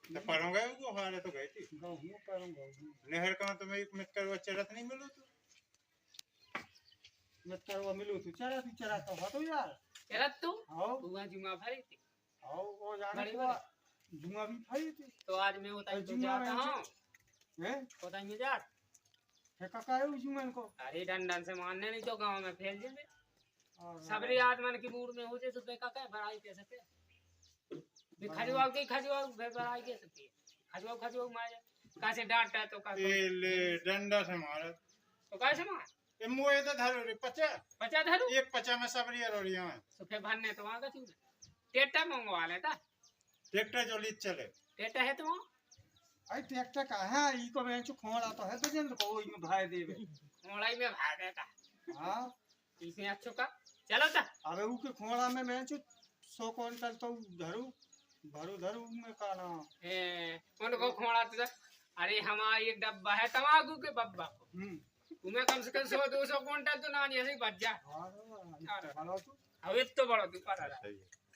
तो परम गए वो हारे तो गए थी गहूँ करूँगा नहर का तो मैं एक मित्र वो चरत नहीं मिलो तो मैं करवा मिलूँ तू चरा तो हो तो यार चरत तू आओ बुआ जुमा भरी थी आओ वो जाने बड़ी को बड़ी। जुमा भी खाई थी तो आज मैं उताई तो जुमा जाता में हूँ हैं उताई में जा है काका है उस जुमा को अरे डंडन से मारने नहीं तो गांव में फैल जाए और सबरी आत्मन की मूड में हो जाए तो बेका क्या बड़ाई कैसे पे भी खजुआव की खजुआव बड़ाई कैसे पे खजुआव मार कैसे डांटा तो का ये ले डंडा से मारा तो कैसे मार ये मुए तो धरो रे 50 धरू एक 50 में सबरी रोड़ियां तो फिर भरने तो वहां का चूना टेटा मंगवा लेता ट्रैक्टर जो लीद चले टेटा है तो वहाँ आई ट्रैक्टर का है ई को मैं खोड़ा तो है तो जन को ई में भाई देवे मोड़ाई में भाग देता हां इसमें अच्छो का चलो ता अबे ऊ के खोड़ा में मैं 100 क्विंटल तो धरू में का ना उनको खोड़ा तो अरे हमारा एक डब्बा है तमाकू के बब्बा को तुम्हें कम से कम 100-200 क्विंटल तो ना ऐसे ही बच जा हां अब तो बड़ा तू पर सही है